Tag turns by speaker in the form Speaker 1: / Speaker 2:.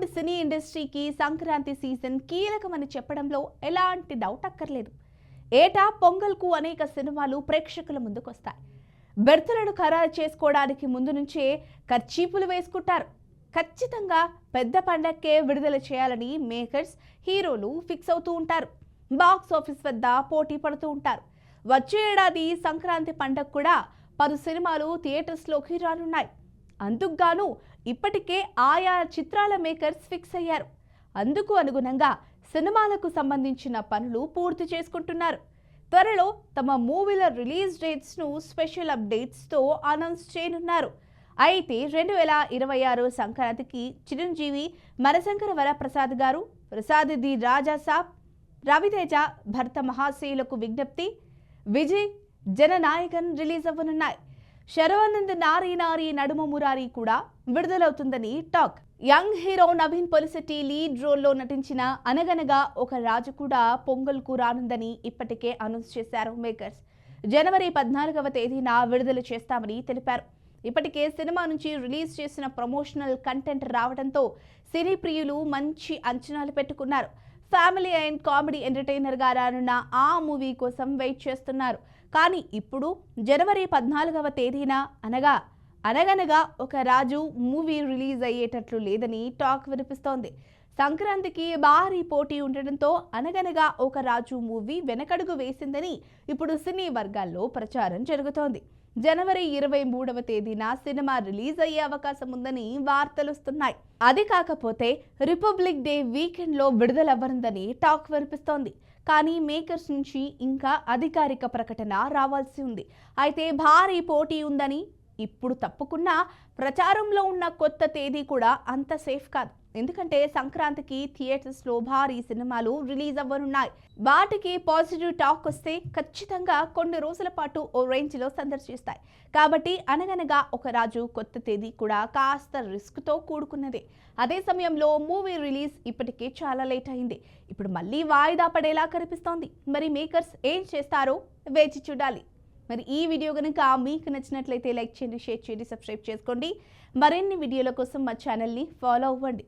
Speaker 1: టాలీవుడ్ సినీ ఇండస్ట్రీకి సంక్రాంతి సీజన్ కీలకమని చెప్పడంలో ఎలాంటి డౌట్ అక్కర్లేదు. ఏటా పొంగల్కు అనేక సినిమాలు ప్రేక్షకుల ముందుకొస్తాయి. బెర్తులను ఖరారు చేసుకోవడానికి ముందు నుంచే ఖర్చీపులు వేసుకుంటారు. ఖచ్చితంగా పెద్ద పండక్కే విడుదల చేయాలని మేకర్స్, హీరోలు ఫిక్స్ అవుతూ ఉంటారు. బాక్స్ ఆఫీస్ వద్ద పోటీ పడుతూ ఉంటారు. వచ్చే ఏడాది సంక్రాంతి పండగ కూడా 10 సినిమాలు థియేటర్స్లోకి రానున్నాయి. అందుకుగాను ఇప్పటికే ఆయా చిత్రాల మేకర్స్ ఫిక్స్ అయ్యారు. అందుకు అనుగుణంగా సినిమాలకు సంబంధించిన పనులు పూర్తి చేసుకుంటున్నారు. త్వరలో తమ మూవీల రిలీజ్ డేట్స్ను స్పెషల్ అప్డేట్స్తో అనౌన్స్ చేయనున్నారు. అయితే 2026 సంక్రాంతికి చిరంజీవి, మనశంకర వరప్రసాద్ గారు, ప్రసాద్ ది రాజా సాబ్, రవితేజ, భర్త మహాశయులకు విజ్ఞప్తి, విజయ్, జననాయకన్ రిలీజ్ అవ్వనున్నాయి. శరవనంద్ నారీ నారీ నడుమ మురారి కూడా విడుదలవుతుందని talk. Young hero Naveen Polishetty lead రోల్లో నటించిన అనగనగా ఒక రాజు కూడా పొంగల్కు రానుందని ఇప్పటికే అనౌన్స్ చేశారు మేకర్స్. జనవరి 14వ తేదీన విడుదల చేస్తామని తెలిపారు. ఇప్పటికే సినిమా నుంచి రిలీజ్ చేసిన ప్రమోషనల్ కంటెంట్ రావడంతో సినీ ప్రియులు మంచి అంచనాలు పెట్టుకున్నారు. ఫ్యామిలీ అండ్ కామెడీ ఎంటర్టైనర్ గా రానున్న ఆ మూవీ కోసం వెయిట్ చేస్తున్నారు. కానీ ఇప్పుడు జనవరి 14వ తేదీన అనగనగా ఒక రాజు మూవీ రిలీజ్ అయ్యేటట్లు లేదని టాక్ వినిపిస్తోంది. సంక్రాంతికి భారీ పోటీ ఉండడంతో అనగనగా ఒక రాజు మూవీ వెనకడుగు వేసిందని ఇప్పుడు సినీ వర్గాల్లో ప్రచారం జరుగుతోంది. జనవరి 23వ తేదీన సినిమా రిలీజ్ అయ్యే అవకాశం ఉందని వార్తలుస్తున్నాయి. అది కాకపోతే రిపబ్లిక్ డే వీకెండ్లో విడుదలవ్వనుందని టాక్ వినిపిస్తోంది. కానీ మేకర్స్ నుంచి ఇంకా అధికారిక ప్రకటన రావాల్సి ఉంది. అయితే భారీ పోటీ ఉందని ఇప్పుడు తప్పుకున్నా ప్రచారంలో ఉన్న కొత్త తేదీ కూడా అంత సేఫ్ కాదు. ఎందుకంటే సంక్రాంతికి థియేటర్స్లో భారీ సినిమాలు రిలీజ్ అవ్వనున్నాయి. వాటికి పాజిటివ్ టాక్ వస్తే ఖచ్చితంగా కొన్ని రోజుల పాటు ఓ రేంజ్లో సందర్శిస్తాయి. కాబట్టి అనగనగా ఒక రాజు కొత్త తేదీ కూడా కాస్త రిస్క్తో కూడుకున్నదే. అదే సమయంలో మూవీ రిలీజ్ ఇప్పటికే చాలా లేట్ అయింది. ఇప్పుడు మళ్ళీ వాయిదా పడేలా కనిపిస్తోంది. మరి మేకర్స్ ఏం చేస్తారో వేచి చూడాలి. మరి ఈ వీడియో కనుక మీకు నచ్చినట్లయితే లైక్ చేయండి, షేర్ చేయండి, సబ్స్క్రైబ్ చేసుకోండి. మరిన్ని వీడియోల కోసం మా ఛానల్ని ఫాలో అవ్వండి.